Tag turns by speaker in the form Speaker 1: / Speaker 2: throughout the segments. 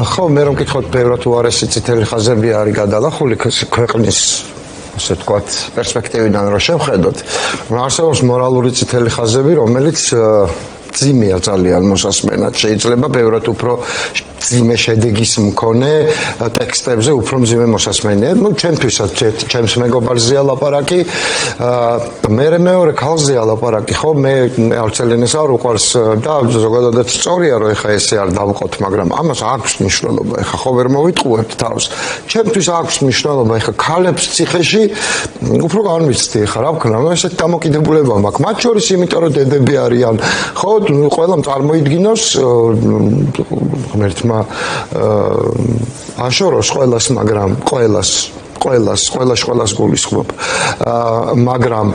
Speaker 1: ხო, მე რომ გითხოთ, ბევრად უარესი წითელი ხაზები არის გადალახული ქვეყნის ასე ვთქვათ, პერსპექტივიდან რო შევხედოთ, არსებობს მორალური წითელი ხაზები, რომელიც ძიმეა ძალიან მოსასმენად. შეიძლება ბევრად უფრო ძიმე შედეგის მქონე ტექსტებზე უფრო მძიმე მოსასმენია. ნუ ჩემთვისაც ჩემს მეგობარზეა ლაპარაკი, მე მეორე ქალზეა ლაპარაკი, ხო, მე არცელენეს არ უყვარს და ზოგადადაც სწორია რომ ეხა ესე არ დავყოთ, მაგრამ ამას აქვს მნიშვნელობა. ეხა ხო ვერ მოვიტყუებთ თავს. ჩემთვის აქვს მნიშვნელობა, ეხა ქალებს ციხეში უფრო განვიცდი ეხა რა ვქნა, ესეთ დამოკიდებულება მაქვს. მათ შორის იმიტომ რომ დედები არიან, ხო, ყველამ წარმოიდგინოს ღმერთმა აშოროს ყველას, მაგრამ ყველას გულისხმობ, მაგრამ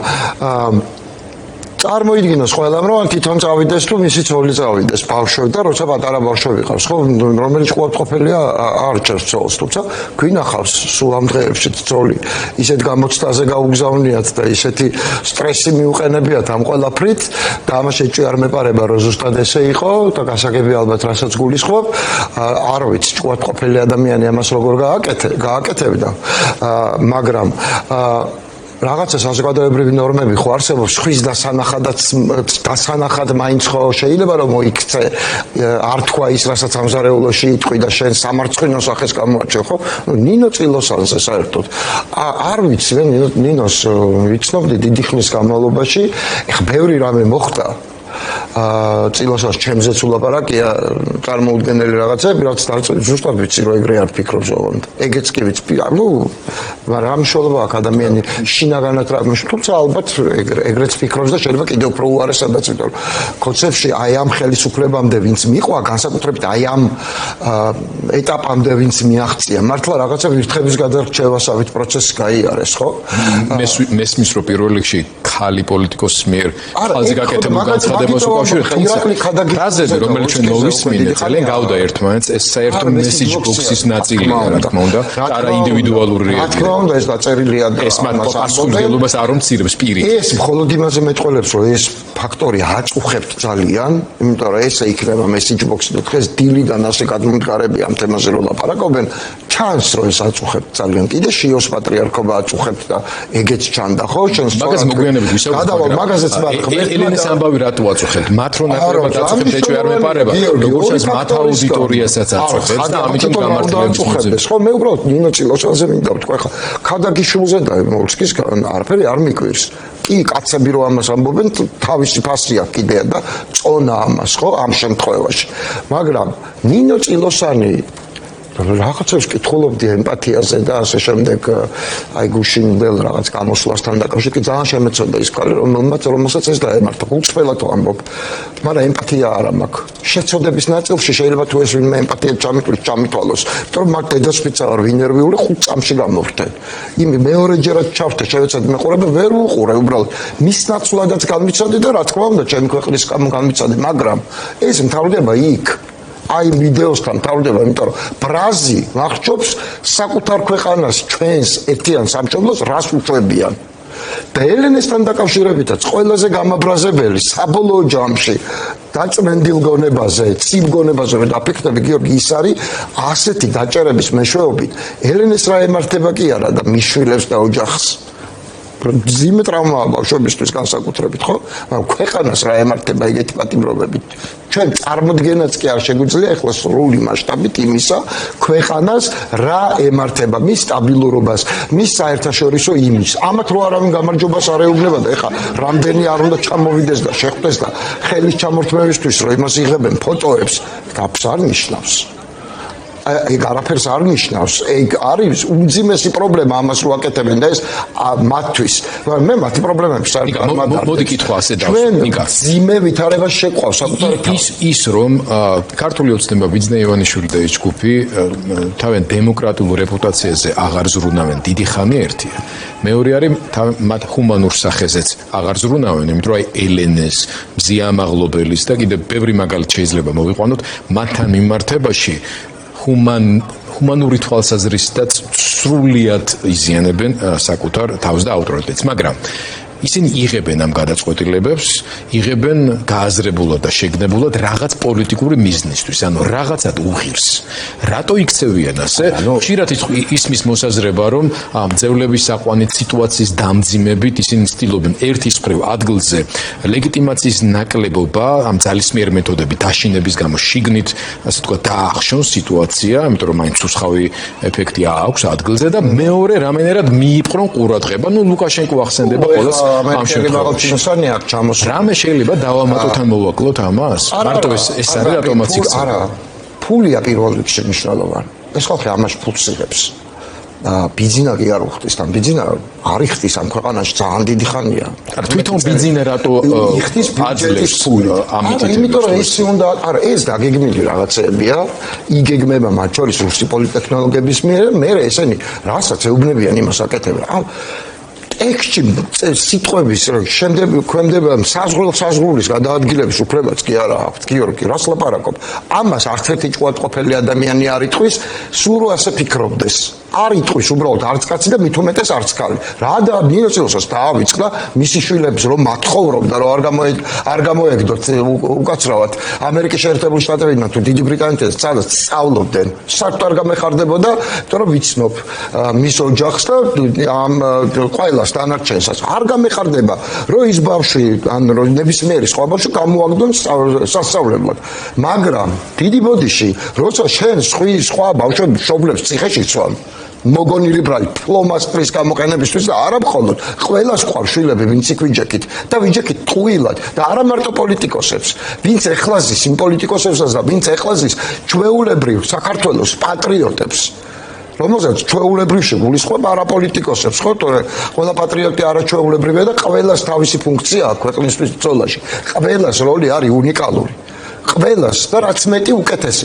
Speaker 1: წარმოიდგინოს ყველამ რომ თვითონ წავიდეს თუ მისი ცოლი წავიდეს ბავშვი და როცა პატარა ბავშვი ყავს, ხო, რომელიც ყურადღებელია არ ჭერს ცოლს, თუმცა გვინახავს სულ ამ დღეებში ცოლი ისეთ გამოცდაზე გაუგზავნიათ და ისეთი სტრესი მიუყენებიათ ამ ყველაფრით და ამას ეჭვი არ მეპარება რომ ზუსტად ესე იყო და გასაგები ალბათ რასაც გულისხმობ, არ ვიცი ყურადღებელი ადამიანი ამას როგორ გააკეთებდა, მაგრამ რაღაცა საზოგადოებრივი ნორმები ხო არსებობს, ხვის დასანახად მაინც ხო შეიძლება რომ მოიქცე, არ თქვა ის, რასაც ამზარეულოში იტყვი და შენ სამარცხვინო სახეს გამოაჩენ, ხო? ნინო წილოსანზე საერთოდ. არ ვიცი, მე ნინოს ვიცნობდი დიდი ხნის განმავლობაში, ეხა ბევრი რამე მოხდა. წილოსას ჩემზეც ულაპარაკია წარმოუდგენელი რაღაცები, რაც ზუსტად ვიცი რომ ეგრე არ ფიქრობს ოღონდ. ეგეც კი ვიცი, ნუ მაგრამ რა მნიშვნელობა აქვს ადამიანი შინაგანად რა, თუმცა ალბათ ეგრეც ფიქრობს და შეიძლება კიდევ უფრო უარესადაც, იმიტომ რომ კონცეფციაში აი ამ ხელისუფლებამდე ვინც მიყვა, განსაკუთრებით აი ამ ეტაპამდე ვინც მიაღწია, მართლა რაღაცა ვირთხების გადარჩევასავით პროცესი გაიარეს, ხო?
Speaker 2: მესმის რომ პირველ რიგში ხალი პოლიტიკოსის მიერ ხალხზე გაკეთებულ განცხადებას უკავშირდება, თუმცა ფრაზები, რომელიც ჩვენ მოვისმინეთ, ძალიან გავდა ერთმანეთს, ეს საერთო მესიჯ ბოქსის ნაწილია, რა თქმა უნდა, არა ინდივიდუალური რეაგირება.
Speaker 1: რა თქმა უნდა, ეს დაწერილია და
Speaker 2: ეს მათ პასუხისმგებლობას არ უმცირებს პირით.
Speaker 1: ეს მხოლოდ იმაზე მეტყველებს, რომ ეს ფაქტორი აწუხებთ ძალიან, იმიტომ რომ ესე იქნება მესიჯ ბოქსი და დღეს დილიდან ასე გადმომდგარები ამ თემაზე რომ ლაპარაკობენ, ჩანს რომ ეს აწუხებთ ძალიან. კიდე შიოს პატრიარქობა აწუხებთ და ეგეც ჩანდა, ხო?
Speaker 2: მაგას მოგვიანებით ვისაუბრებთ.
Speaker 1: გადავალ მაგაზეც მაგრამ
Speaker 2: ელენეს ამბავი რატო აწუხებთ? მათ რო ნაკლებად აწუხებთ, ეჭვი არ მეპარება. როგორც ეს მათ აუდიტორიასაც აწუხებთ და ამიტომ გამართლებს მოძებს.
Speaker 1: ხო, მე უბრალოდ ნინო წილოსანზე მინდა ვთქვა, ხა ქადაგიშვილზე და მოლსკის არაფერი არ მიკვირს. კი, კაცები რო ამას ამბობენ, თავისი ფასი აქვს კიდე და წონა ამას, ხო, ამ შემთხვევაში. მაგრამ ნინო წილოსანი რაღაცებს კითხულობდი ემპათიაზე და ასე შემდეგ, აი გუშინდელ რაღაც გამოსვლასთან დაკავშირებით ძალიან შემეცოდა ის ქალი, რომელსაც ეს დაემართა, გულწრფელად ამბობ. მაგრამ ემპათია არ მაქვს. შეცოდების ნაწილში შეიძლება თუ ეს ვინმე ემპათია ჩამითვალოს, იმიტომ რომ მაგ დედასპიცა ვარ ვინერვიული 5 წამში გამოვხდე. იმი მეორეჯერად ჩავხდე, შევეცადი მეყურება, ვერ უყურე უბრალოდ. მის ნაცვლადაც განვიცადი და რა თქმა უნდა, ჩემი ქვეყნის განვიცადი, მაგრამ ეს მთავრდება იქ. აი ვიდეოსთან თავდება, იმიტომ რომ ბრაზი მახჩობს საკუთარ ქვეყანას, ჩვენს ერთიან სამშობლოს რას უშვებიან. და ელენესთან დაკავშირებითაც ყველაზე გამაბრაზებელი საბოლოო ჯამში დაწმენდილ გონებაზე, ცივ გონებაზე რომ დაფიქრდები, გიორგი, ის არის ასეთი დაჭერების მეშვეობით, ელენეს რა ემართება კი არა და მის შვილებს და ოჯახს. ძიმე ტრავმაა ბავშვებისთვის განსაკუთრებით, ხო? მაგრამ ქვეყანას რა ემართება ეგეთი პატიმრობებით. ჩვენ წარმოდგენაც კი არ შეგვიძლია ახლა სრული მასშტაბით იმისა, ქვეყანას რა ემართება, მის სტაბილურობას, მის საერთაშორისო იმის. ამათ რო არავინ გამარჯვებას არ ეუბნება და ეხლა რამდენი არ უნდა ჩამოვიდეს და შეხვდეს და ხელის ჩამორთმევისთვის რომ იმას იღებენ ფოტოებს, გაფს არ ნიშნავს. ეგ არაფერს არ ნიშნავს. ეგ არის უმძიმესი პრობლემა ამას რო აკეთებენ და ეს მათთვის. მე მათი პრობლემებს არ გამადარ.
Speaker 2: მოდი კითხვა ასე დავსვი.
Speaker 1: ნიკა, ძიმე ვითარება შეყავს საკუთარი
Speaker 2: ის რომ ქართული ოცნება ბიძინა ივანიშვილი და ეს ჯგუფი თავენ დემოკრატიულ რეპუტაციაზე აღარ ზრუნავენ დიდი ხანი ერთია. მეორე არის მათ ჰუმანურ სახეზეც აღარ ზრუნავენ, იმიტომ რომ აი ელენეს, მზია ამაღლობელის და კიდე ბევრი მაგალითი შეიძლება მოვიყვანოთ მათთან მიმართებაში ჰუმანური თვალსაზრისითაც სრულიად იზიანებენ საკუთარ თავს და ავტორიტეტს, მაგრამ ისინი იღებენ ამ გადაწყვეტილებებს, იღებენ გააზრებულად და შეგნებულად რაღაც პოლიტიკური მიზნისთვის, ანუ რაღაცად უღირს. რატო იქცევიან ასე? ხშირად ისმის მოსაზრება, რომ ამ ძევლების საყვანით სიტუაციის დამძიმებით ისინი ცდილობენ ერთის მხრივ ადგილზე ლეგიტიმაციის ნაკლებობა ამ ძალისმიერ მეთოდებით დაშინების გამო შიგნით, ასე ვთქვათ, დაახშონ სიტუაცია, იმიტომ რომ მაინც უსხავი ეფექტი აქვს ადგილზე და მეორე რამენერად მიიპყრონ ყურადღება. ნუ ლუკაშენკო ახსენდება ყოველს ამ შემთხვევაში. რამე შეიძლება დავამატოთ ან მოვაკლოთ ამას? მარტო ეს არის რატომაც იქცევა?
Speaker 1: არა, ფულია პირველ რიგში მნიშვნელოვანი. ეს ხალხი ამაში ფულს იღებს. ბიძინა კი არ უხდის, თან ბიძინა არ იხდის ამ ქვეყანაში ძალიან დიდი ხანია.
Speaker 2: თვითონ ბიძინა რატო
Speaker 1: იხდის ბიძეთის ფული? იმიტომ რომ ეს უნდა, არა, ეს დაგეგმილი რაღაცებია, იგეგმება მათ შორის რუსი პოლიტექნოლოგების მიერ, მე ესენი რასაც ეუბნებიან იმას აკეთებენ. ტექსტში სიტყვების შემდეგ ქვემდება საზღვრის გადაადგილების უფლებაც კი არა აქვს. გიორგი, რას ლაპარაკობ? ამას არც ერთი ჭუატყოფელი ადამიანი არ იტყვის, სულ რო ასე ფიქრობდეს. არ იტყვის უბრალოდ არც კაცი და მით უმეტეს არც ქალი. რა და ნინოცილოსაც დაავიწყდა მისი შვილებს რომ მათხოვრობდა რომ არ გამოეგდოთ უკაცრავად ამერიკის შეერთებული შტატებიდან თუ დიდი ბრიტანეთიდან სწავლობდნენ. საერთოდ არ გამეხარდებოდა, იმიტომ რომ ვიცნობ მის ოჯახს და ამ ყველას დანარჩენსაც. არ გამეხარდება რომ ის ბავშვი ან ნებისმიერი სხვა ბავშვი გამოაგდონ სასწავლებლად. მაგრამ დიდი ბოდიში როცა შენ სხვა ბავშვებს მშობლებს ციხეში ცვალ მოგონილი ბრალი ფლომასტრის გამოყენებისთვის და არა მხოლოდ ყველას ყავს შვილები ვინც იქ ვიჯექით და ვიჯექით ტყუილად და არა მარტო პოლიტიკოსებს ვინც ეხლაზის იმ პოლიტიკოსებსაც და ვინც ეხლაზის ჩვეულებრივ საქართველოს პატრიოტებს რომელსაც ჩვეულებრივში გულისხმობა არა პოლიტიკოსებს ხო თორე ყველა პატრიოტი არაჩვეულებრივია და ყველას თავისი ფუნქცია აქვს ქვეყნისთვის ბრძოლაში ყველას როლი არის უნიკალური ყველას და რაც მეტი უკეთესი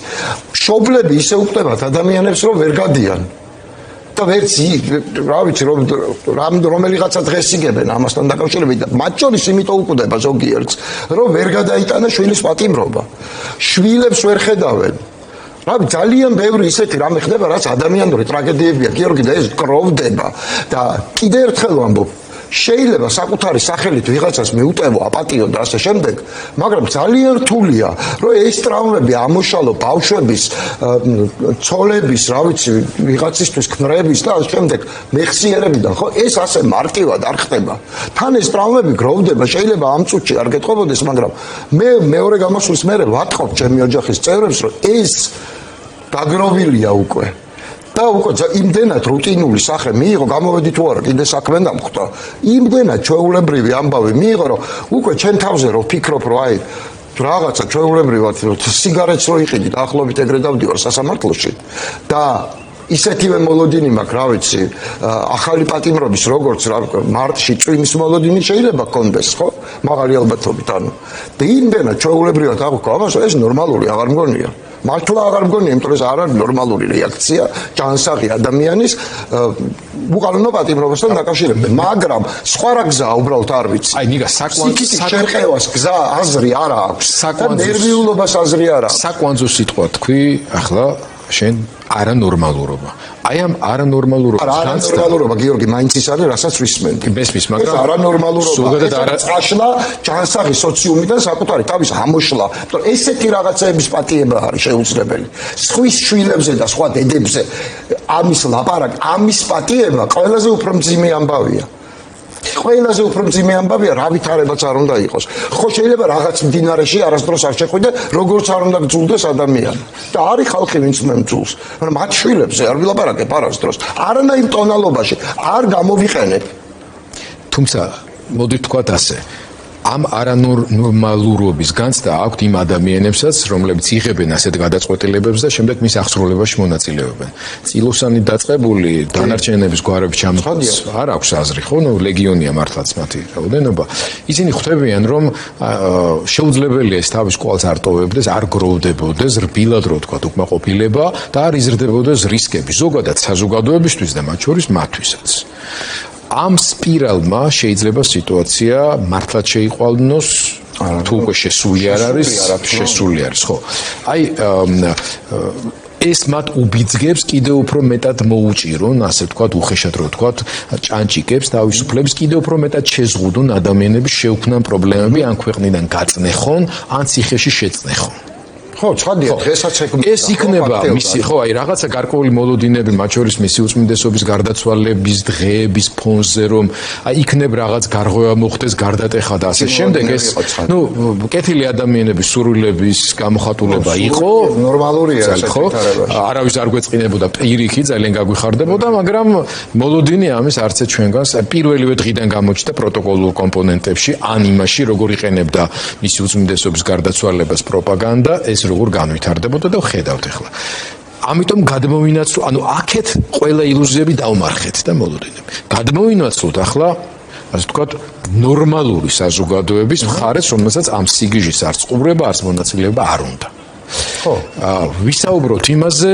Speaker 1: მშობლები ისე უყვდებათ ადამიანებს რომ ვერ გადიან და ვერც რა ვიცი რომელიღაცა დღეს იგებენ ამასთან დაკავშირებით და მათ შორის იმიტომ უყვდება ზოგიერთს რომ ვერ გადაიტანა შვილის პატიმრობა შვილებს ვერ ხედავენ რავი ძალიან ბევრი ისეთი რამე ხდება რაც ადამიანური ტრაგედიებია გიორგი და ეს გროვდება და კიდე ერთხელ ვამბობ შეიძლება საკუთარი სახელით ვიღაცას მიუტევო აპატიო და ასე შემდეგ მაგრამ ძალიან რთულია რომ ეს ტრავმები ამოშალო ბავშვების ცოლების რა ვიცი ვიღაცისთვის ქმრების და ასე შემდეგ მეხსიერებიდან ხო ეს ასე მარტივად არ ხდება თან ეს ტრავმები გროვდება შეიძლება ამ წუთში არ გეტყობოდეს მაგრამ მე მეორე გამოსვლის მერე ვატყობ ჩემი ოჯახის წევრებს რომ ეს დაგროვილია უკვე და უკვე იმდენად რუტინული სახე მიიღო, გამოვედი თუ არა, კიდე საქმე დამხვდა. იმდენად ჩვეულებრივი ამბავი მიიღო, რომ უკვე ჩვენ თავზე რო ვფიქრობ, რომ აი რაღაცა ჩვეულებრივად სიგარეტს რო იყიდი, ახლობით ეგრე დავდივარ სასამართლოში და ისეთივე მოლოდინი მაქვს, რა ვიცი, ახალი პატიმრობის როგორც მარტში წვიმის მოლოდინი შეიძლება გქონდეს, ხო? მაღალი ალბათობით, ანუ. და იმდენად ჩვეულებრივად აღვქვა, ამას ეს ნორმალური აღარ მგონია. მართლა აღარ მგონია, იმიტომ რომ ეს არ არის ნორმალური რეაქცია ჯანსაღი ადამიანის უყალონო პატიმრობასთან დაკავშირებით. მაგრამ სხვა რა გზაა უბრალოდ არ ვიცი.
Speaker 2: აი ნიგა საკვანძო
Speaker 1: შერყევას გზა აზრი არ აქვს. ნერვიულობას აზრი არ აქვს.
Speaker 2: საკვანძო სიტყვა თქვი, ახლა შენ არანორმალურობა. აი ამ არანორმალურობა
Speaker 1: გიორგი მაინც ის არის, რასაც ვისმენდი.
Speaker 2: მესმის, მაგრამ
Speaker 1: არანორმალურობა წაშლა ჯანსაღი სოციუმიდან საკუთარი თავის ამოშლა. იმიტომ ესეთი რაღაცეების პატიება არის შეუძლებელი. სხვის შვილებზე და სხვა დედებზე ამის ლაპარაკი, ამის პატიება ყველაზე უფრო მძიმე ამბავია. ყველაზე უფრო მძიმე ამბავია, რა ვითარებაც არ უნდა იყოს. ხო შეიძლება რაღაც მდინარეში არასდროს არ შეხვიდე, როგორც არ უნდა გძულდეს ადამიანი. და არის ხალხი, ვინც მემძულს. მაგრამ მათ შვილებზე არ ვილაპარაკებ არასდროს. არანაირ ტონალობაში არ გამოვიყენებ.
Speaker 2: თუმცა მოდი ვთქვათ ასე, ამ არანორმალურობის განცდა აქვთ იმ ადამიანებსაც, რომლებიც იღებენ ასეთ გადაწყვეტილებებს და შემდეგ მის აღსრულებაში მონაწილეობენ. წილოსანი დაწყებული დანარჩენების გვარებში ჩამოხდეს არ აქვს აზრი, ხო? ნუ ლეგიონია მართლაც მათი რაოდენობა. ისინი ხვდებიან, რომ შეუძლებელია ეს თავის კვალს არ ტოვებდეს, არ გროვდებოდეს, რბილად რო ვთქვათ, უკმაყოფილება და არ იზრდებოდეს რისკები, ზოგადად საზოგადოებისთვის და მათ შორის მათთვისაც. ამ სპირალმა შეიძლება სიტუაცია მართლაც შეიყვანოს თუ უკვე შესული არ არის, შესული არის, ხო. აი ეს მათ უბიძგებს კიდევ უფრო მეტად მოუჭირონ, ასე ვთქვათ, უხეშად რო ვთქვათ, ჭანჭიკებს თავისუფლების კიდევ უფრო მეტად შეზღუდონ ადამიანების შეუქმნან პრობლემები, ან ქვეყნიდან გაწნეხონ, ან ციხეში შეწნეხონ.
Speaker 1: ხო, ცხადია, დღესაც
Speaker 2: ეს იქნება მისი, ხო, აი რაღაცა გარკვეული მოლოდინები, მათ შორის მისი უწმინდესობის გარდაცვალების დღეების ფონზე, რომ აი იქნებ რაღაც გარღვევა მოხდეს, გარდატეხა და ასე შემდეგ, ეს ნუ კეთილი ადამიანების სურვილების გამოხატულება იყო,
Speaker 1: ნორმალურია ეს
Speaker 2: ხო? არავის არ გვეწყინებოდა პირიქით, ძალიან გაგვიხარდებოდა, მაგრამ მოლოდინი ამის არცე ჩვენგანს პირველივე დღიდან გამოჩნდა პროტოკოლურ კომპონენტებში, ან იმაში, როგორ იყენებდა მისი უწმინდესობის გარდაცვალებას პროპაგანდა, ეს როგორ განვითარდებოდა და ხედავთ ახლა. ამიტომ გადმოვინაცვლო, ანუ აქეთ ყველა ილუზიები დავმარხეთ და მოლოდინები. გადმოვინაცვლოთ ახლა, ასე ვთქვათ, ნორმალური საზოგადოების მხარეს, რომელსაც ამ სიგიჟის არც ყურება, არც მონაწილეობა არ უნდა.
Speaker 1: ხო.
Speaker 2: ვისაუბროთ იმაზე,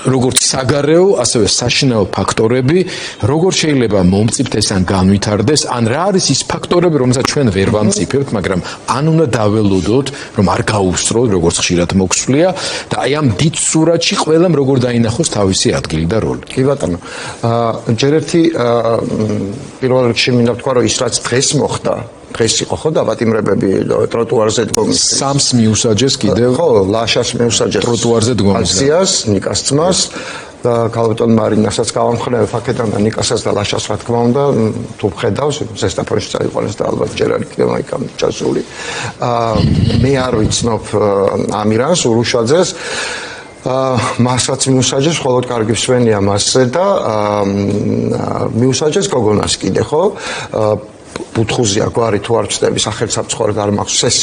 Speaker 2: როგორც საგარეო, ასევე საშინაო ფაქტორები, როგორ შეიძლება მომწიფდეს ან განვითარდეს, ან რა არის ის ფაქტორები, რომელსაც ჩვენ ვერ ვამწიფებთ, მაგრამ ან უნდა დაველოდოთ, რომ არ გაუსწროთ, როგორც ხშირად მოგვსვლია, და აი ამ დიდ სურათში ყველამ როგორ დაინახოს თავისი ადგილი და როლი.
Speaker 1: კი ბატონო. ჯერ ერთი პირველ რიგში მინდა ვთქვა, რომ ის რაც დღეს მოხდა, დღეს იყო ხო დაპატიმრებები ტროტუარზე დგომის.
Speaker 2: სამს მიუსაჯეს კიდევ.
Speaker 1: ხო, ლაშას მიუსაჯეს
Speaker 2: ტროტუარზე დგომის.
Speaker 1: აქციას, ნიკას ძმას და ქალბატონ მარინასაც გავამხნევ აქედან და ნიკასაც და ლაშას რა თქმა უნდა, თუ ხედავს, ზესტაფონში წაიყვანეს და ალბათ ჯერ არ იქნება იქამ ჩასული. მე არ ვიცნობ ამირანს ურუშაძეს. მასაც მიუსაჯეს, მხოლოდ კარგი მსვენია მასზე და მიუსაჯეს გოგონას კიდე, ხო? ბუთხუზია გვარი თუ არ ვწდები სახელმწიფო არ მახსოვს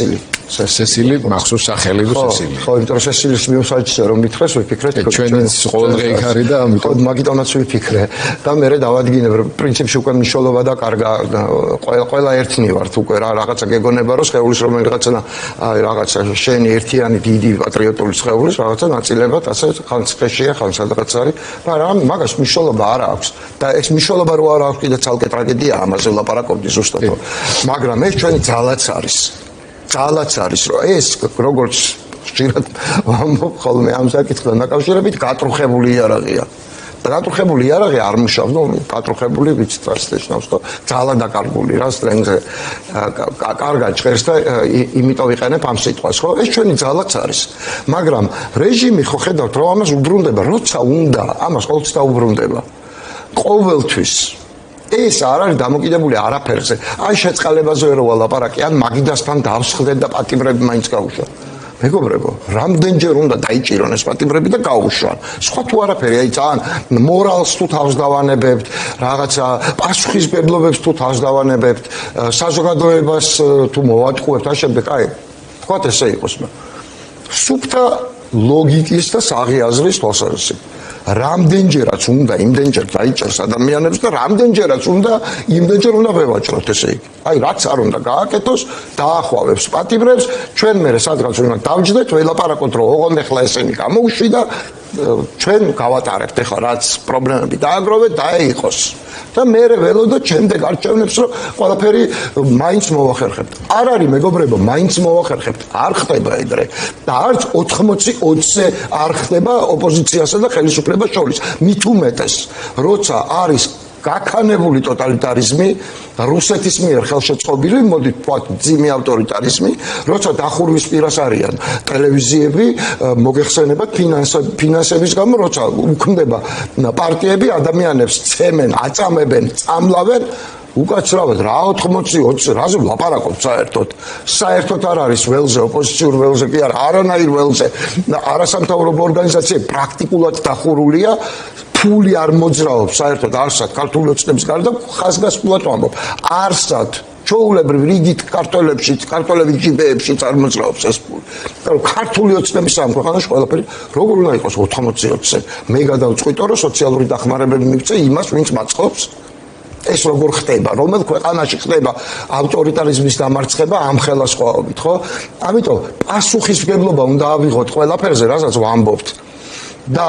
Speaker 1: სესილი
Speaker 2: მახსოვს სახელი და სესილი.
Speaker 1: ხო, იმიტომ რომ სესილის მიუსაჯეს რომ მითხრეს ვიფიქრეთ
Speaker 2: ჩვენიც ყოველდღე იქ არის და ამიტომ
Speaker 1: მაგიტომაც ვიფიქრე და მე დავადგინებ რომ პრინციპში უკვე მნიშვნელობა და კარგა ყველა ერთნი ვართ უკვე რაღაცა გეგონება რომ სხეულის რომელიღაცა აი რაღაცა შენი ერთიანი დიდი პატრიოტული სხეულის რაღაცა ნაწილებად ასე ხან ციხეშია ხან სადღაც არის მაგრამ მაგას მნიშვნელობა არ აქვს და ეს მნიშვნელობა რო არ აქვს კიდე ცალკე ტრაგედია ამაზე ვლაპარაკობდი ზუსტად მაგრამ ეს ჩვენი ძალაც არის რომ ეს როგორც ხშირად ვამბობ ხოლმე ამ საკითხთან დაკავშირებით გატრუხებული იარაღია და გატრუხებული იარაღი არ მუშავს ნუ გატრუხებული ვიცით რა შეშნავს და ძალა დაკარგული რა სტრენგზე კარგად ჭერს და იმიტომ ვიყენებ ამ სიტყვას ხო ეს ჩვენი ძალაც არის მაგრამ რეჟიმი ხო ხედავთ რომ ამას უბრუნდება როცა უნდა ამას ყოველთვის დაუბრუნდება ყოველთვის ეს არ არის დამოკიდებული არაფერზე. ან შეწყალებაზე რო ვალაპარაკი, ან მაგიდასთან დავსხდეთ და პატიმრები მაინც გაუშვან. მეგობრებო, რამდენჯერ უნდა დაიჭირონ ეს პატიმრები და გაუშვან. სხვა თუ არაფერი, აი ძალიან მორალს თუ თავს დავანებებთ, რაღაცა პასუხისმგებლობებს თუ თავს დავანებებთ, საზოგადოებას თუ მოვატყუებთ, ამ შემდეგ, აი, თქვათ ესე იყოს, სუფთა ლოგიკის და საღიაზრის თვალსაზრისით. რამდენჯერაც უნდა იმდენჯერ დაიჭერს ადამიანებს და რამდენჯერაც უნდა იმდენჯერ უნდა ვევაჭროთ ესე იგი. აი რაც არ უნდა გააკეთოს, დაახვავებს პატიმრებს, ჩვენ მერე სადღაც უნდა დავჯდეთ, ველაპარაკოთ რომ ოღონდ ახლა ესენი გამოუშვი და ჩვენ გავატარებთ ახლა რაც პრობლემები დააგროვეთ და ეიყოს. და მე ველოდოთ შემდეგ არჩევნებს რომ ყველაფერი მაინც მოვახერხებთ. არ არის მეგობრებო, მაინც მოვახერხებთ. არ ხდება ეგრე. და არც 80-20-ზე არ ხდება ოპოზიციასა და ხელისუფლებას შორის. მით უმეტეს, როცა არის გაქანებული ტოტალიტარიზმი, რუსეთის მიერ ხელშეწყობილი, მოდით ვთქვათ, ძიმე ავტორიტარიზმი, როცა დახურვის პირას არიან ტელევიზიები, მოგეხსენებათ ფინანსების გამო, როცა უქმდება პარტიები, ადამიანებს ცემენ, აწამებენ, წამლავენ, უკაცრავად რა 80-20 რაზე ვლაპარაკობთ საერთოდ არ არის ველზე ოპოზიციურ ველზე კი არა არანაირ ველზე არასამთავრობო ორგანიზაციები პრაქტიკულად დახურულია ფული არ მოძრაობს საერთოდ არსად ქართული ოცნების გარდა ხაზგასმულად ვამბობ არსად ჩაულებრივ რიგით ქართველების ჯიბეებში წარმოძრაობს ეს ფული რომ ქართული ოცნების ამ ქვეყანაში ყველაფერი როგორ უნდა იყოს 80-20-ზე მე გადავწყვიტო რომ სოციალური დახმარებები მივწე იმას ვინც მაწყობს ეს როგორ ხდება, რომელ ქვეყანაში ხდება ავტორიტარიზმის დამარცხება ამ ხელისაწყობით, ხო? ამიტომ პასუხისმგებლობა უნდა ავიღოთ ყველაფერზე, რასაც ვამბობთ. და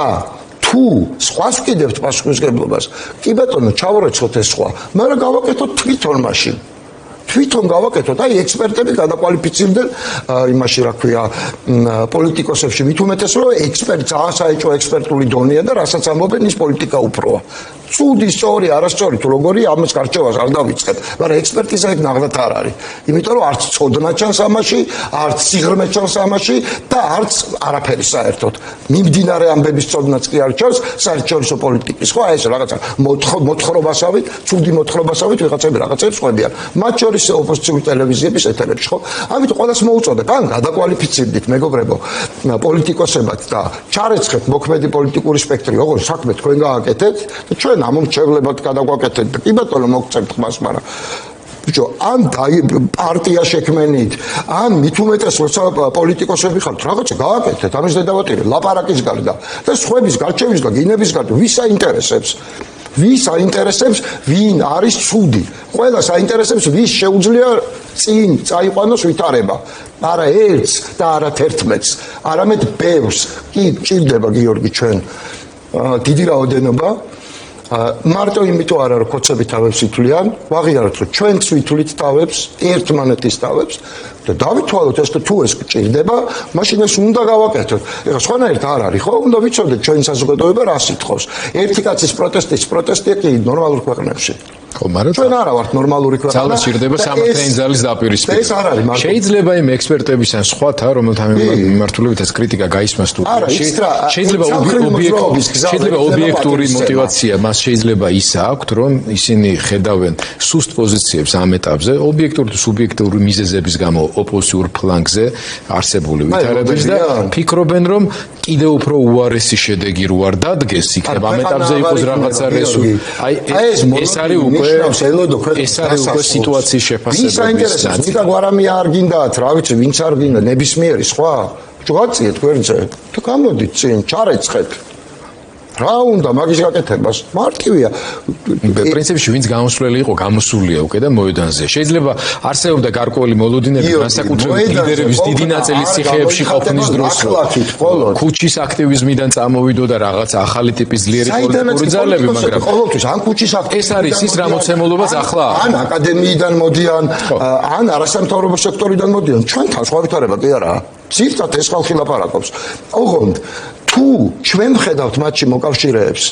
Speaker 1: თუ სხვას ვკიდებთ პასუხისმგებლობას, კი ბატონო, ჩავორეცხოთ ეს სხვა, მაგრამ გავაკეთოთ თვითონ მაშინ. თვითონ გავაკეთოთ, აი ექსპერტები გადაკვალიფიცირდნენ იმაში, რა ქვია, პოლიტიკოსებში, მით უმეტეს რომ ექსპერტი ძალიან საეჭვო ექსპერტული დონეა და რასაც ამბობენ ის პოლიტიკა უფროა. ცუდი, სწორი, არასწორი თუ როგორი ამას გარჩევას არ დავიწყებ, მაგრამ ექსპერტიზა ეგ ნაღდათ არ არის. იმიტომ რომ არც წოდნა ჩანს ამაში, არც სიღრმე ჩანს ამაში და არც არაფერი საერთოდ. მიმდინარე ამბების წოდნაც კი არ ჩანს საერთაშორისო პოლიტიკის. ხო, აი ეს რაღაცა მოთხრობასავით, ცუდი მოთხრობასავით ვიღაცები რაღაცებს ხვდებიან. მათ შორის ოპოზიციური ტელევიზიების ეთერებში, ხო? ამიტომ ყველას მოუწოდეთ, ან გადაკვალიფიცირდით, მეგობრებო, პოლიტიკოსებად და ჩარეცხეთ მოქმედი პოლიტიკური სპექტრი, როგორც საქმე თქვენ გააკეთეთ და ჩვენ ამომრჩევლებად გადაგვაკეთეთ და კი ბატონო მოგწევთ ხმას, მაგრამ ბიჭო, ან პარტია შექმენით, ან მით უმეტეს როცა პოლიტიკოსები ხართ, რაღაცა გააკეთეთ, ამის დედავატირე, ლაპარაკის გარდა და სხვების გარჩევის და გინების გარდა, ვის აინტერესებს? ვის აინტერესებს, ვინ არის ცუდი? ყველას აინტერესებს, ვის შეუძლია წინ წაიყვანოს ვითარება. არა ერთს და არა 11-ს, არამედ ბევრს. კი, ჭირდება გიორგი ჩვენ დიდი რაოდენობა. მარტო იმიტომ არა რომ კოცები თავებს ითვლიან, ვაღიაროთ რომ ჩვენც ვითვლით თავებს, ერთმანეთის თავებს და დავითვალოთ ეს თუ ეს ჭირდება, მაშინ ეს უნდა გავაკეთოთ. ეხლა სხვანაირად არ არის, ხო? უნდა ვიცოდეთ ჩვენ საზოგადოება რა სიტყავს. ერთი კაცის პროტესტია კი ნორმალურ ქვეყნებში.
Speaker 2: ხო, მაგრამ
Speaker 1: ჩვენ არა ვართ ნორმალური ქვეყანა.
Speaker 2: ძალა სჭირდება სამართლიანი ძალის დაპირისპირება.
Speaker 1: ეს არ არის მარტო.
Speaker 2: შეიძლება იმ ექსპერტების ან სხვათა, რომელთა მიმართულებითაც კრიტიკა გაისმა სტუდიაში, შეიძლება ობიექტური მოტივაცია მას შეიძლება ის აქვთ, რომ ისინი ხედავენ სუსტ პოზიციებს ამ ეტაპზე, ობიექტური თუ სუბიექტური მიზეზების გამო ოპოზიციურ ფლანგზე არსებული ვითარებებს და ფიქრობენ, რომ კიდევ უფრო უარესი შედეგი რო არ დადგეს, იქნება ამ ეტაპზე იყოს რაღაცა რესურსი. აი ეს არის ეს არის უკვე სიტუაციის შეფასება.
Speaker 1: ვის აინტერესებს? მიტა გვარამი არ გინდათ, რა ვიცი, ვინც არ გინდა, ნებისმიერი სხვა. ჯვაწიეთ გვერდზე. თუ გამოდით წინ, ჩარეცხეთ. რა უნდა მაგის გაკეთებას? მარტივია.
Speaker 2: პრინციპში ვინც გამოსვლელი იყო, გამოსულია უკვე და მოედანზე. შეიძლება არსებობდა გარკვეული მოლოდინები, განსაკუთრებით ლიდერების დიდი ნაწილი ციხეებში ყოფნის დროს, ქუჩის აქტივიზმიდან წამოვიდო და რაღაც ახალი ტიპის ძლიერი პოლიტიკური ძალები, მაგრამ
Speaker 1: ყოველთვის ან ქუჩის აქტივიზმი
Speaker 2: ეს არის ის რა მოცემულობას ახლა
Speaker 1: ან აკადემიიდან მოდიან, ან არასამთავრობო სექტორიდან მოდიან. ჩვენთან სხვა ვითარება კი არა. ცირთად ეს ხალხი ლაპარაკობს. ოღონდ თუ ჩვენ ხედავთ მათში მოკავშირეებს,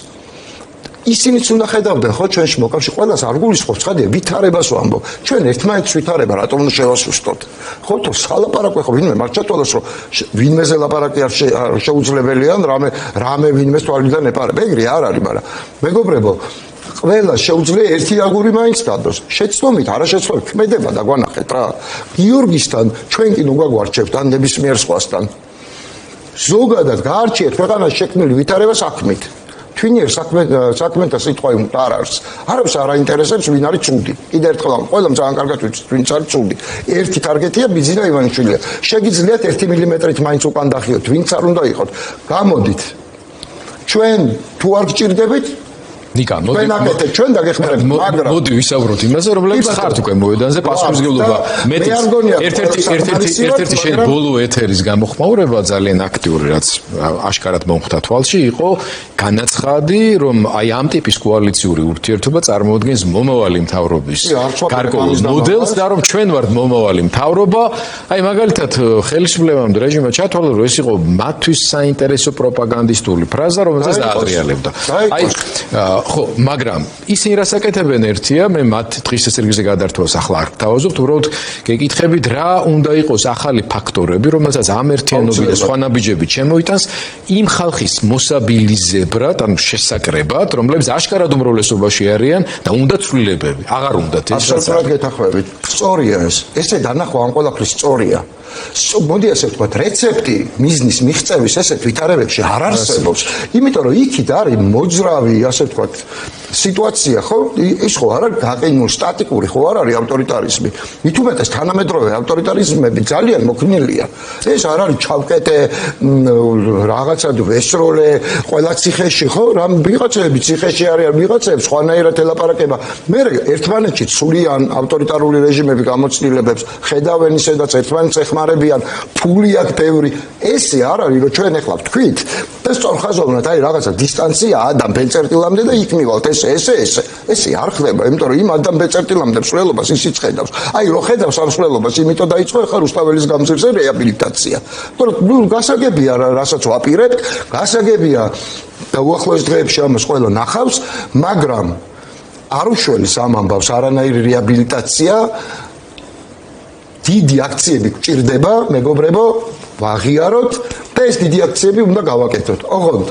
Speaker 1: ისინიც უნდა ხედავდნენ ხო ჩვენში მოკავშირე, ყველას არ გულისხმობს, ხედავ ვითარებას ვამბობ. ჩვენ ერთმანეთს ვითარება რატომ უნდა შევასუსტოთ? ხო თუ სალაპარაკო ხო ვინმე მარჩა თვალოს რომ ვინმეზე ლაპარაკი არ შეუძლებელია, რამე ვინმეს თვალიდან ეპარება. ეგრე არ არის, მაგრამ მეგობრებო, ყველა შეუძლია ერთი აგური მაინც დადოს. შეცდომით, არა შეცდომით, ქმედება და გვანახეთ რა. გიორგისთან ჩვენ კი ნუ გვაგვარჩევთ ან ნებისმიერ სხვასთან. ზოგადად გაარჩიეთ ქვეყანას შექმნილი ვითარება საქმით. თვინიერ საქმეთა სიტყვა არ არის. არავის არ აინტერესებს ვინ არის ცუდი. კიდე ერთხელ ყველამ ძალიან კარგად ვიცით ვინც არის ცუდი. ერთი ტარგეტია ბიძინა ივანიშვილია. შეგიძლიათ 1 მილიმეტრით მაინც უკან დახიოთ, ვინც არ უნდა იყოთ. გამოდით. ჩვენ თუ არ გჭირდებით
Speaker 2: ნიკა,
Speaker 1: ჩვენ დაგეხმარებთ, მაგრამ
Speaker 2: მოდი ვისაუბროთ იმაზე, რომლებიც ხართ უკვე მოედანზე პასუხისმგებლობა. ერთ-ერთი შენ ბოლო ეთერის გამოხმაურება ძალიან აქტიური, რაც აშკარად მომხვდა თვალში, იყო განაცხადი, რომ აი ამ ტიპის კოალიციური ურთიერთობა წარმოადგენს მომავალი მთავრობის გარკვეულ მოდელს და რომ ჩვენ ვართ მომავალი მთავრობა. აი მაგალითად ხელისუფლებამ და რეჟიმმა ჩათვალა, რომ ეს იყო მათთვის საინტერესო პროპაგანდისტული ფრაზა, რომელსაც დაადრიალებდა. აი ხო, მაგრამ ისინი რასაკეთებენ ერთია, მე მათ დღის წესრიგზე გადართვას ახლა არ გთავაზობთ, უბრალოდ გეკითხებით რა უნდა იყოს ახალი ფაქტორები, რომელსაც ამ ერთიანობი და სხვა ნაბიჯებით შემოიტანს იმ ხალხის მოსაბილიზებლად, ანუ შესაკრებად, რომლებიც აშკარად უმრავლესობაში არიან და უნდა ცვლილებები. აღარ უნდათ ეს რაც.
Speaker 1: აბსოლუტურად გეთანხმებით. სწორია ეს. ესე დანახვა ამ ყველაფრის სწორია. მოდი ასე ვთქვათ, რეცეპტი მიზნის მიღწევის ესეთ ვითარებებში არ არსებობს. იმიტომ რომ იქით არის მოძრავი, ასე ვთქვათ, სიტუაცია, ხო? ის ხო არ არის გაყინული, სტატიკური ხო არ არის ავტორიტარიზმი. მით უმეტეს თანამედროვე ავტორიტარიზმები ძალიან მოქნილია. ეს არ არის ჩავკეტე რაღაცა ვესროლე, ყველა ციხეში, ხო? რამ ვიღაცები ციხეში არიან, ვიღაცებს სხვანაირად ელაპარაკება. მე ერთმანეთში სულიან ავტორიტარული რეჟიმები გამოცდილებებს ხედავენ ისედაც ერთმანეთს ეხმარებიან, ფული აქვს ბევრი. ესე არ არის, რომ ჩვენ ახლა ვთქვით და სწორხაზოვნად არის რაღაცა დისტანცია ადამ ფელწერტილამდე და იქ მივალთ. ეს ესე არ ხდება, იმიტომ რომ იმ ადამ ბეწერტილამდე მსვლელობას ისიც ხედავს. აი რო ხედავს ამ მსვლელობას, იმიტომ დაიწყო ახლა რუსთაველის გამზირზე რეაბილიტაცია. თორემ გასაგებია რასაც ვაპირებთ, გასაგებია და უახლოეს დღეებში ამას ყველა ნახავს, მაგრამ არ უშველის ამ ამბავს არანაირი რეაბილიტაცია. დიდი აქციები გჭირდება, მეგობრებო, ვაღიაროთ და ეს დიდი აქციები უნდა გავაკეთოთ. ოღონდ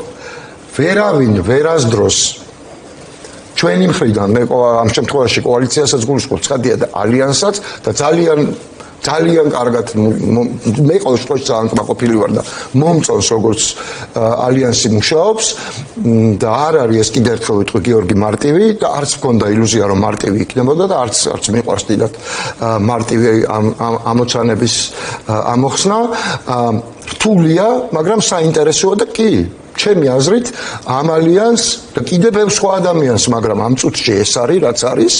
Speaker 1: ვერავინ ვერასდროს ჩვენი მხრიდან ამ შემთხვევაში კოალიციასაც გულისხმობს ცხადია და ალიანსსაც და ძალიან კარგად მე ყოველ შემთხვევაში ძალიან კმაყოფილი ვარ და მომწონს როგორც ალიანსი მუშაობს და არ არის ეს კიდევ ერთხელ ვიტყვი გიორგი მარტივი და არც მქონდა ილუზია რომ მარტივი იქნებოდა და არც მიყვარს დიდად მარტივი ამოცანების ამოხსნა რთულია მაგრამ საინტერესოა და კი ჩემი აზრით ამ ალიანს და კიდევ ბევრ სხვა ადამიანს, მაგრამ ამ წუთში ეს არის, რაც არის,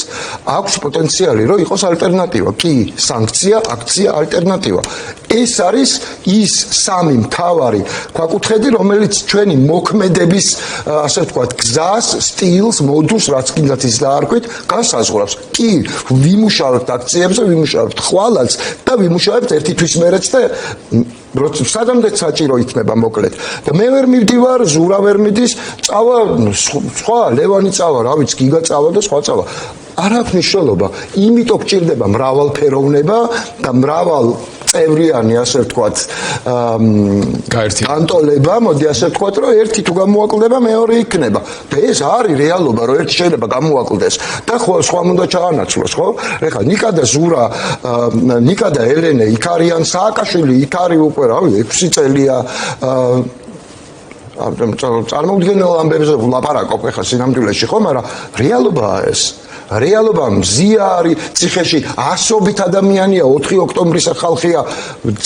Speaker 1: აქვს პოტენციალი, რომ იყოს ალტერნატივა. კი, სანქცია, აქცია, ალტერნატივა. ეს არის ის სამი მთავარი ქვაკუთხედი, რომელიც ჩვენი მოქმედების, ასე ვთქვათ, გზას, სტილს, მოდუს, რაც კიდაც ის დაარქვით, განსაზღვრავს. კი, ვიმუშავებთ აქციებზე, ვიმუშავებთ ხვალაც და ვიმუშავებთ ერთი თვის მერეც და როცა სადამდე საჭირო იქნება მოკლედ და მე ვერ მივდივარ ზურა ვერ მიდის წავა სხვა ლევანი წავა რა ვიცი გიგა წავა და სხვა წავა არ აქვს მნიშვნელობა იმიტომ გჭირდება მრავალფეროვნება და მრავალ წევრიანი ასე ვთქვათ განტოლება მოდი ასე ვთქვათ რომ ერთი თუ გამოაკლდება მეორე იქნება და ეს არის რეალობა რომ ერთი შეიძლება გამოაკლდეს და სხვა უნდა ჩაანაცვლოს ხო ეხლა ნიკა და ზურა ნიკა და ელენე იქ არიან სააკაშვილი იქ არის უკვე რავი 6 წელია წარმოვიდგენელ ამბებზე ვლაპარაკობ ეხლა სინამდვილეში ხო მაგრამ რეალობაა ეს რეალობა მზია არის ციხეში ასობით ადამიანია 4 ოქტომბრის ხალხია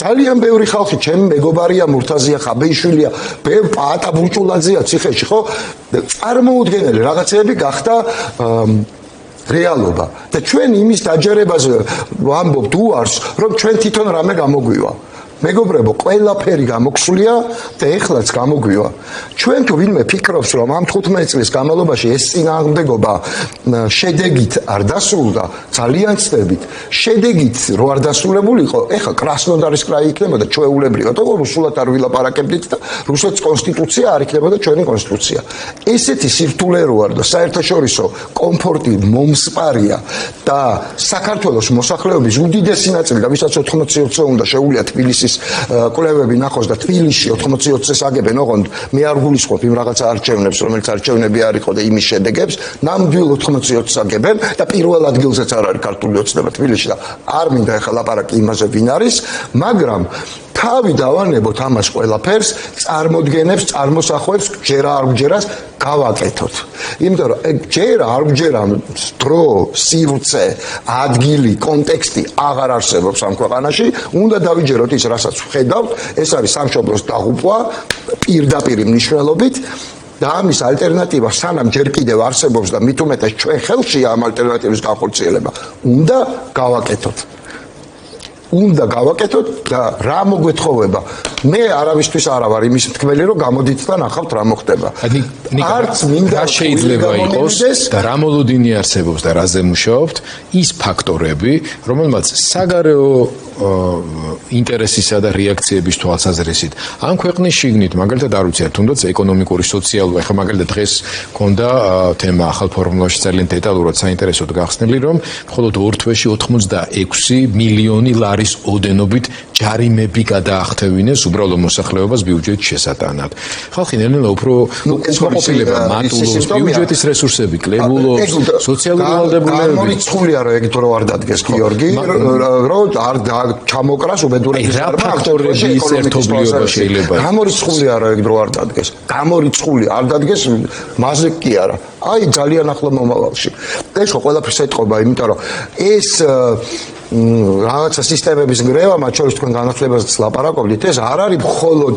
Speaker 1: ძალიან ბევრი ხალხი ჩემი მეგობარია მურთაზია ხაბეიშვილია ბევრ პაატა ბუჭულაძეა ციხეში ხო წარმოუდგენელი რაღაცეები გახდა რეალობა და ჩვენ იმის დაჯერებაზე ვამბობთ უარს რომ ჩვენ თვითონ რამე გამოგვივა მეგობრებო, ყველაფერი გამოგვსულია და ეხლაც გამოგვივა. ჩვენ თუ ვინმე ფიქრობს, რომ ამ 15 წლის განმავლობაში ეს წინააღმდეგობა შედეგით არ დასრულდა, ძალიან ცდებით. შედეგით რო არ დასრულებულიყო, ეხლა კრასნოდარის კრაი იქნებოდა ჩვეულებრივად, თქო რუსულად არ ვილაპარაკებდით და რუსეთის კონსტიტუცია არ იქნებოდა ჩვენი კონსტიტუცია. ესეთი სირთულე რო არ და საერთაშორისო კომფორტი მომსპარია და საქართველოს მოსახლეობის უდიდესი ნაწილი და ვისაც 80-20 უნდა შეუულია თბილისის კვლევები ნახოს და თბილისში 80-20-ს აგებენ ოღონდ მე არ გულისხმობ იმ რაღაცა არჩევნებს რომელიც არჩევნები არ იყო და იმის შედეგებს ნამდვილ 80-20-ს აგებენ და პირველ ადგილზეც არ არის ქართული ოცნება თბილისში და არ მინდა ახლა ლაპარაკი იმაზე ვინ არის მაგრამ თავი დავანებოთ ამას ყველაფერს წარმოდგენებს წარმოსახვებს ჯერა არ გჯერას გავაკეთოთ იმიტომ რომ ჯერა არ გჯერა დრო სივრცე ადგილი კონტექსტი აღარ არსებობს ამ ქვეყანაში უნდა დავიჯეროთ ის რასაც ვხედავთ ეს არის სამშობლოს დაღუპვა პირდაპირ მნიშვნელობით და ამის ალტერნატივა სანამ ჯერ კიდევ არსებობს და მით უმეტეს ჩვენ ხელშია ამ ალტერნატივის განხორციელება უნდა გავაკეთოთ უნდა გავაკეთოთ და რა მოგვეთხოვება მე არავისთვის არა ვარ იმის თქმელი რომ გამოდით და ნახავთ რა მოხდება არც მინდა
Speaker 2: რა შეიძლება იყოს და რა მოლოდინი არსებობს და რაზე მუშაობთ ის ფაქტორები რომელმაც საგარეო ინტერესისა და რეაქციების თვალსაზრისით ამ ქვეყნის შიგნით მაგალითად არ ვიცი თუნდაც ეკონომიკური სოციალური ახლა მაგალითად დღეს მქონდა თემა ახალ ფორმულაში ძალიან დეტალურად საინტერესოდ გახსნილი რომ მხოლოდ 2 თვეში 86 მილიონი ლარის ოდენობით ჯარიმები გადაახტევინეს უბრალო მოსახლეობას ბიუჯეტის შესატანად ხალხი ნელ-ნელა უფრო უკმაყოფილება მატულობს ბიუჯეტის რესურსები კლებულობს სოციალური ვალდებულებები
Speaker 1: გამორიცხულია რომ ეგ დრო არ დადგეს გიორგი რომ არ ჩამოკრას უბედურების
Speaker 2: რა ფაქტორები ის ერთობლიობა შეიძლება
Speaker 1: გამორიცხულია რომ ეგ დრო არ დადგეს გამორიცხული არ დადგეს მასე კი არა აი ძალიან ახლა მომავალში ეს ხო ყველაფერს ეთყობა იმიტომ რომ ეს რაღაცა სისტემების გრევა მათ შორის თქვენ განათლებასაც ლაპარაკობდით ეს არ არის მხოლოდ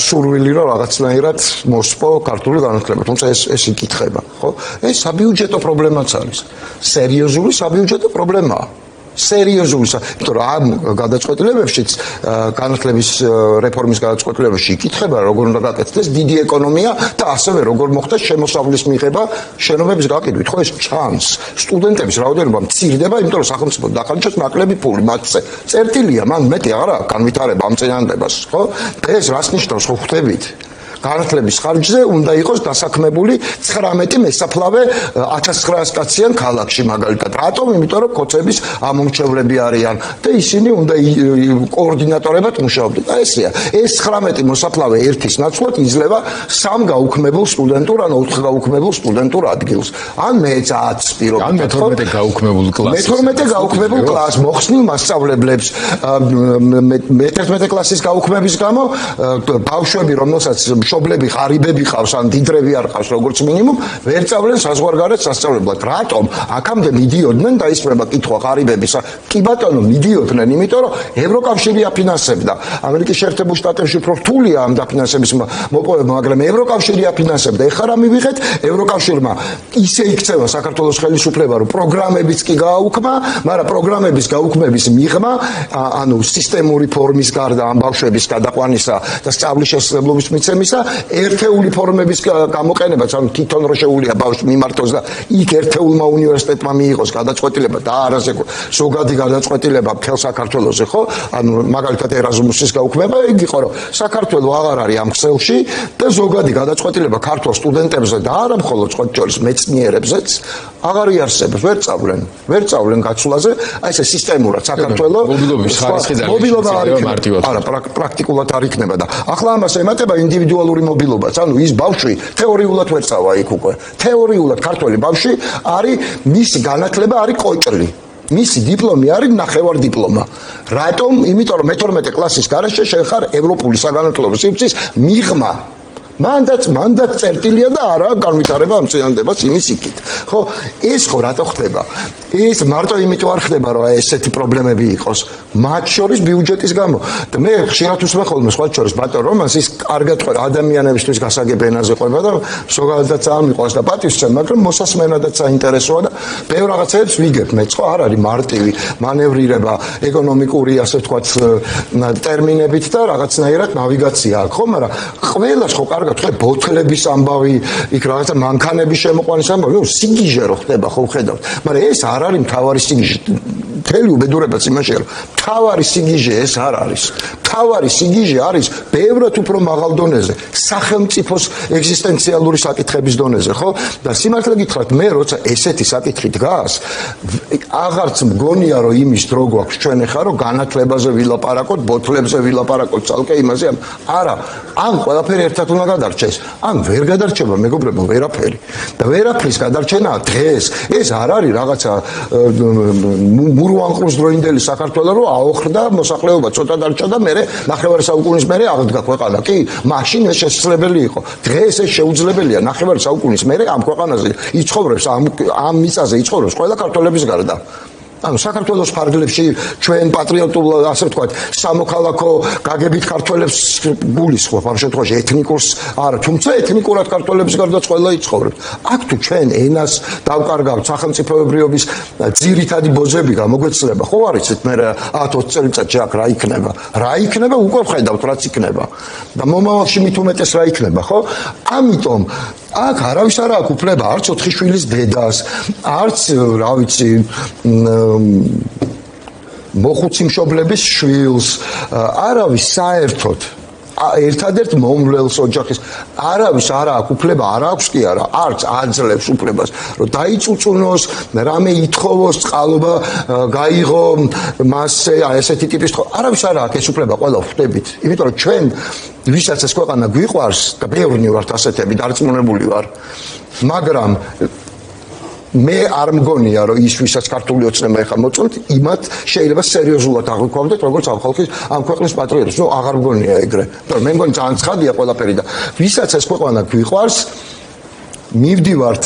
Speaker 1: სურვილი რომ რაღაცნაირად მოსპო ქართული განათლება თუმცა ეს იკითხება ხო ეს საბიუჯეტო პრობლემაც არის სერიოზული საბიუჯეტო პრობლემაა სერიოზული, იმიტომ რომ ამ გადაწყვეტილებებშიც განათლების რეფორმის გადაწყვეტილებებში იკითხება როგორ უნდა გაკეთდეს დიდი ეკონომია და ასევე როგორ მოხდეს შემოსავლის მიღება შენობების გაყიდვით. ხო ეს ჩანს. სტუდენტების რაოდენობა მცირდება, იმიტომ რომ სახელმწიფო დახარჯავს ნაკლები ფული მათზე. წერტილია, მან მეტი აღარ აქვს განვითარება ამ წინანდებას, ხო? ეს რას ნიშნავს, ხო ხვდებით? განათლების ხარჯზე უნდა იყოს დასაქმებული 19 მესაფლავე 1900 კაციან ქალაქში მაგალითად. რატომ? იმიტომ რომ კოცების ამომრჩევლები არიან და ისინი უნდა კოორდინატორებად მუშაობდნენ. ესეა. ეს 19 მოსაფლავე ერთის ნაცვლად იძლევა 3 გაუქმებელ სტუდენტურ ან 4 გაუქმებელ სტუდენტურ ადგილს. ან მე-10 პირობითად.
Speaker 2: ან მე-12 გაუქმებულ კლასს.
Speaker 1: მე-12 გაუქმებულ კლასს მოხსნილ მასწავლებლებს მე-11 კლასის გაუქმების გამო ბავშვები რომელსაც მშობლები ღარიბები ყავს ან დიდრები არ ყავს როგორც მინიმუმ ვერ წავლენ საზღვარგარეთ სასწავლებლად. რატომ? აქამდე მიდიოდნენ და ისმება კითხვა ღარიბების. კი ბატონო, მიდიოდნენ, იმიტომ რომ ევროკავშირი აფინანსებდა. ამერიკის შეერთებულ შტატებში უფრო რთულია ამ დაფინანსების მოპოვება, მაგრამ ევროკავშირი აფინანსებდა. ეხლა რა მივიღეთ? ევროკავშირმა ისე იქცევა საქართველოს ხელისუფლება, რომ პროგრამებიც კი გააუქმა, მაგრამ პროგრამების გაუქმების მიღმა, ანუ სისტემური ფორმის გარდა ამ ბავშვების გადაყვანისა და სწავლის შესაძლებლობის მიცემისა ერთეული ფორმების გამოყენებაც, ანუ თვითონ რო შეუულია ბავშვი მიმართოს და იქ ერთეულმა უნივერსიტეტმა მიიღოს გადაწყვეტილება და არაზე ზოგადი გადაწყვეტილება მთელ საქართველოში, ხო? ანუ მაგალითად ერაზმუსის გაუქმება, იქ იყო რომ საქართველო აღარ არის ამ ქსელში და ზოგადი გადაწყვეტილება ქართულ სტუდენტებზე და არა მხოლოდ სწორედ მეცნიერებზეც აღარ იარსებებს, ვერ წავლენ გაცვლაზე, აი ესე სისტემურად საქართველო
Speaker 2: მობილობის ხარისხი და
Speaker 1: მობილობა არ იქნება. არა, პრაქტიკულად არ იქნება და ახლა ამას ემატება ინდივიდუალური მობილობაც, ანუ ის ბავშვი თეორიულად ვერ წავა იქ უკვე. თეორიულად ქართველი ბავშვი არის, მისი განათლება არის კოჭლი. მისი დიპლომი არის ნახევარ დიპლომა. რატომ? იმიტომ რომ მე-12 კლასის გარეშე შენ ხარ ევროპული საგანათლებლო სივრცის მიღმა. მანდაც წერტილია და არა განვითარება ამ წინანდებას იმის იქით. ხო, ეს ხო რატო ხდება? ეს მარტო იმიტომ არ ხდება, რომ ესეთი პრობლემები იყოს. მათ შორის ბიუჯეტის გამო. და მე ხშირად უსმენ ხოლმე სხვა შორის ბატონ რომანს ის კარგად ყვება ადამიანებისთვის გასაგებ ენაზე ყვება და ზოგადად არ მიყვარს და პატივს, მაგრამ მოსასმენადაც საინტერესოა და ბევრ რაღაცებს ვიგებ მეც ხო არ არის მარტივი მანევრირება ეკონომიკური ასე ვთქვათ ტერმინებით და რაღაცნაირად ნავიგაცია აქვს, ხო, მაგრამ ყველას ხო კარგად ხდება ბოთლების ამბავი, იქ რაღაცა მანქანების შემოყვანის ამბავი, ნუ სიგიჟე რო ხდება ხო ხედავთ, მაგრამ ეს არ არის მთავარი სიგიჟე. მთელი უბედურებაც იმაშია, რომ მთავარი სიგიჟე ეს არ არის. მთავარი სიგიჟე არის ბევრად უფრო მაღალ დონეზე, სახელმწიფოს ეგზისტენციალური საკითხების დონეზე, ხო? და სიმართლე გითხრათ, მე როცა ესეთი საკითხი დგას, აღარც მგონია, რომ იმის დრო გვაქვს ჩვენ ახლა, რომ განათლებაზე ვილაპარაკოთ, ბოთლებზე ვილაპარაკოთ, ცალკე იმაზე. არა, ან ყველაფერი ერთად უნდა გადარჩეს, ან ვერ გადარჩება, მეგობრებო, ვერაფერი. და ვერაფრის გადარჩენაა დღეს. ეს არ არის რაღაცა მურვანყრუს დროინდელი საქართველო, რომ აოხრდა მოსახლეობა, ცოტა დარჩა და მერე ნახევარი საუკუნის მერე აღდგა ქვეყანა. კი, მაშინ ეს შესაძლებელი იყო. დღეს ეს შეუძლებელია. ნახევარი საუკუნის მერე ამ ქვეყანაზე იცხოვრებს, ამ მიწაზე იცხოვრობს ყველა ქართველების გარდა. ანუ საქართველოს ფარგლებში ჩვენ პატრიოტულ, ასე ვთქვათ, სამოქალაქო გაგებით ქართველებს გულისხმობ ამ შემთხვევაში ეთნიკურს არა, თუმცა ეთნიკურად ქართველების გარდა ყველა იცხოვრებს. აქ თუ ჩვენ ენას დავკარგავთ, სახელმწიფოებრიობის ძირითადი ბოზები გამოგვეცლება, ხო არ იცით მე 10-20 წელიწადში აქ რა იქნება? რა იქნება? უკვე ვხედავთ რაც იქნება. და მომავალში მით უმეტეს რა იქნება, ხო? ამიტომ აქ არავის არ აქვს უფლება, არც 4 შვილის დედას, არც რა ვიცი მოხუცი მშობლების შვილს, არავის საერთოდ ერთადერთ მომვლელს ოჯახის არავის არ აქვს უფლება, არ აქვს კი არა, არც აძლევს უფლებას, რომ დაიწუწუნოს, რამე ითხოვოს, წყალობა გაიღო მასზე, ესეთი ტიპის არავის არ აქვს ეს უფლება, ყველა ხვდებით. იმიტომ რომ ჩვენ ვისაც ეს ქვეყანა გვიყვარს და ბევრი ვართ ასეთები, დარწმუნებული ვარ, მაგრამ მე არ მგონია, რომ ის ვისაც ქართული ოცნება ეხა მოწონთ, იმათ შეიძლება სერიოზულად აღვიქვამდეთ, როგორც ამ ხალხის, ამ ქვეყნის პატრიოტებს. ნუ აღარ მგონია ეგრე. მე მგონი ძალიან ცხადია ყველაფერი და ვისაც ეს ქვეყანა გვიყვარს, მივდივართ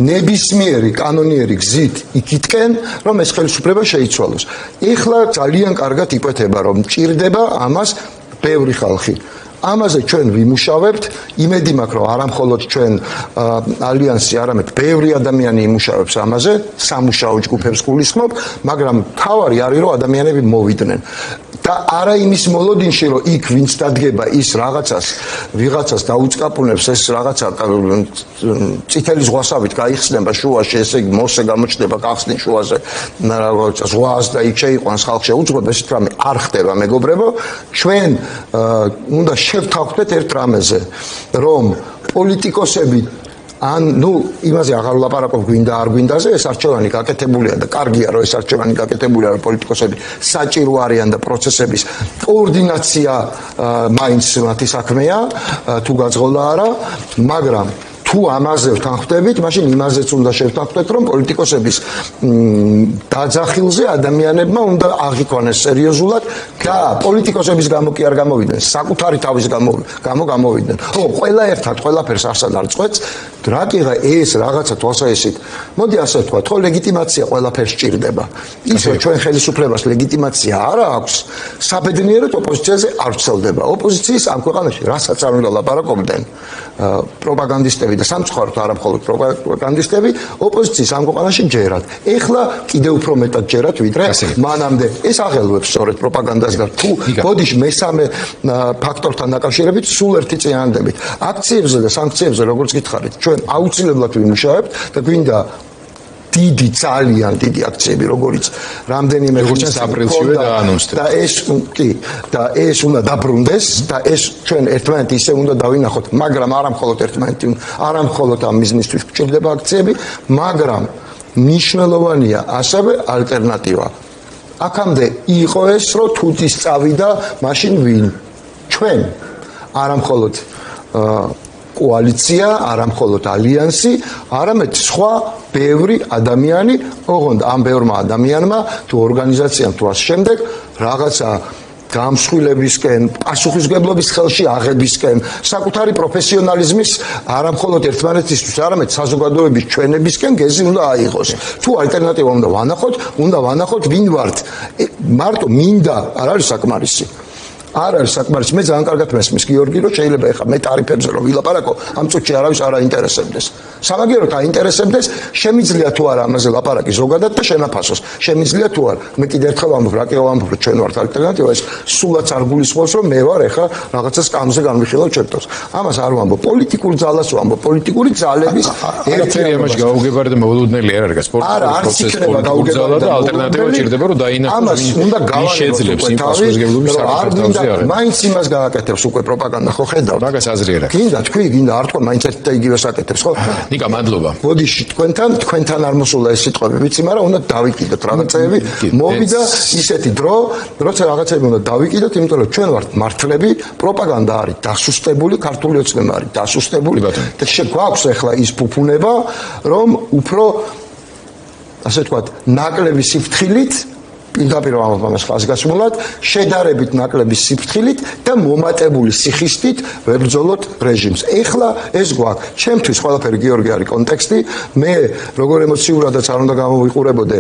Speaker 1: ნებისმიერი კანონიერი გზით იქითკენ, რომ ეს ხელისუფლება შეიცვალოს. ეხლა ძალიან კარგად იკვეთება, რომ მჭირდება ამას ბევრი ხალხი. ამაზე ჩვენ ვიმუშავებთ, იმედი მაქვს, რომ არა მხოლოდ ჩვენ ალიანსი, არამედ ბევრი ადამიანი იმუშავებს ამაზე, სამუშაო ჯგუფებს გულისხმობ, მაგრამ თავარი არის, რომ ადამიანები მოვიდნენ. და არა იმის მოლოდინში, რომ იქ ვინც დადგება ის ვიღაცას დაუწყაპუნებს, ეს რაღაცა წითელი ზღვასავით გაიხსნება შუაში, ესე იგი მოსე გამოჩნდება გახსნის შუაზე, ზღვას და იქ შეიყვანს ხალხ შეუძღვება, ესეთ რამე არ ხდება, მეგობრებო. ჩვენ უნდა შევთანხმდეთ ერთ რამეზე, რომ პოლიტიკოსები იმაზე აღარ ვლაპარაკობ გვინდა არ გვინდაზე, ეს არჩევანი გაკეთებულია და კარგია, რომ ეს არჩევანი გაკეთებულია, რომ პოლიტიკოსები საჭირო არიან და პროცესების კოორდინაცია მაინც მათი საქმეა, თუ გაძღოლა არა, მაგრამ თუ ამაზე ვთანხმდებით, მაშინ იმაზეც უნდა შევთანხმდეთ, რომ პოლიტიკოსების დაძახილზე ადამიანებმა უნდა აღიქვანეს სერიოზულად და პოლიტიკოსების გამო კი არ გამოვიდნენ, საკუთარი თავის გამო გამოვიდნენ. ყველა ერთად ყველაფერს არსად არ წყვეტს, რა კიღა ეს რაღაცა თვალსაჩინო. მოდი ასე ვთქვა, ხო ლეგიტიმაცია ყველაფერს სჭირდება. ისე ჩვენ ხელისუფლებას ლეგიტიმაცია არ აქვს, საბედნიეროდ ოპოზიციაზე არ ვრცელდება. ოპოზიციის ამ ქვეყანაში რასაც არ უნდა ლაპარაკობდნენ პროპაგანდისტები და სამწუხაროდ არა მხოლოდ პროპაგანდისტები, ოპოზიციის ამ ქვეყანაში ჯერათ. ეხლა კიდევ უფრო მეტად ჯერათ, ვიდრე მანამდე. ეს აღელვებს სწორედ პროპაგანდას და თუ ბოდიშ მესამე ფაქტორთან დაკავშირებით სულ ერთი წინადადებით. აქციებზე და სანქციებზე როგორც გითხარით, ჩვენ აუცილებლად ვიმუშავებთ და გვინდა დიდი, ძალიან დიდი აქციები, როგორც რამდენიმე
Speaker 2: როგორც აპრილშივე დაანონსდება.
Speaker 1: და ეს უნდა დაბრუნდეს და ეს ჩვენ ერთმანეთი ისე უნდა დავინახოთ, მაგრამ არა მხოლოდ ამ მიზნისთვის გვჭირდება აქციები, მაგრამ მნიშვნელოვანია ასევე ალტერნატივა. აქამდე იყო ეს, რომ თუთის წავიდა, მაშინ ვინ? ჩვენ, არა მხოლოდ კოალიცია, არა მხოლოდ ალიანსი, არამედ სხვა ბევრი ადამიანი, ოღონდ ამ ბევრმა ადამიანმა თუ ორგანიზაციამ თუ ასე შემდეგ რაღაცა გამსხვილებისკენ, პასუხისმგებლობის ხელში აღებისკენ, საკუთარი პროფესიონალიზმის არა მხოლოდ ერთმანეთისთვის, არამედ საზოგადოების ჩვენებისკენ გეზი უნდა აიღოს. თუ ალტერნატივა უნდა ვანახოთ, ვინ ვართ. მარტო მინდა არ არის საკმარისი. არ არის საკმარისი. მე ძალიან კარგად მესმის გიორგი, რომ შეიძლება ეხლა მე ტარიფებზე რომ ვილაპარაკო, ამ წუთში არავის არ აინტერესებდეს. სამაგიეროდ აინტერესებდეს, შემიძლია თუ არა ამაზე ლაპარაკი ზოგადად და შენაფასოს. შემიძლია თუ არა. მე კიდევ ერთხელ ვამბობ, რომ ჩვენ ვართ ალტერნატივა, ეს სულაც არ გულისხმობს, რომ მე ვარ ეხლა რაღაცა სკამზე განვიხილავ ჩემთვის. ამას არ ვამბობ, პოლიტიკურ ძალას ვამბობ, პოლიტიკური ძალების
Speaker 2: ერთერი ამაში გაუგებარი და მოულოდნელი არ არის სპორტული პროცესი პოლიტიკურ და ალტერნატივა ჭირდება, რომ დაინახოს.
Speaker 1: ამას უნდა
Speaker 2: შეძლებს იმ პასუხისმგებლობის საკუთარ
Speaker 1: მაინც იმას გააკეთებს უკვე პროპაგანდა, ხო ხედავთ?
Speaker 2: მაგას აზრი არა.
Speaker 1: გინდა არ თქვა მაინც ერთ და იგივეს აკეთებს, ხო?
Speaker 2: ნიკა, მადლობა.
Speaker 1: ბოდიში თქვენთან არ მოსულა ეს სიტყვები, ვიცი, მაგრამ უნდა დავიკიდოთ რაღაცეები. მოვიდა ისეთი დრო, როცა რაღაცეები უნდა დავიკიდოთ, იმიტომ რომ ჩვენ ვართ მართლები, პროპაგანდა არის დასუსტებული, ქართული ოცნება არის დასუსტებული და გვაქვს ახლა ის ფუფუნება, რომ უფრო ასე ვთქვათ, ნაკლები სიფრთხილით პირდაპირ ამას ხაზგასმულად, შედარებით ნაკლების სიფრთხილით და მომატებული სიხისტით ვებრძოლოთ რეჟიმს. ეხლა ეს გვაქვს. ჩემთვის ყველაფერი გიორგი არის კონტექსტი. მე როგორ ემოციურადაც არ უნდა გამოვიყურებოდე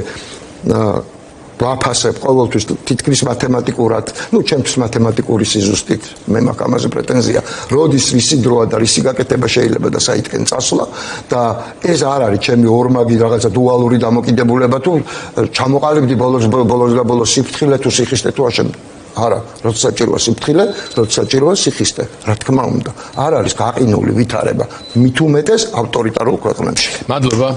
Speaker 1: ვაფასებ ყოველთვის თითქმის მათემატიკურად, ჩემთვის მათემატიკური სიზუსტით, მე მაქვს ამაზე პრეტენზია, როდის რისი დროა და რისი გაკეთება შეიძლება და საითკენ წასვლა და ეს არ არის ჩემი ორმაგი რაღაცა დუალური დამოკიდებულება თუ ჩამოყალიბდი ბოლოს სიფრთხილე თუ სიხისტე თუ აშენ. არა, როცა საჭიროა სიფრთხილე, როცა საჭიროა სიხისტე, რა თქმა უნდა. არ არის გაყინული ვითარება, მით უმეტეს ავტორიტარულ ქვეყნებში.
Speaker 2: მადლობა.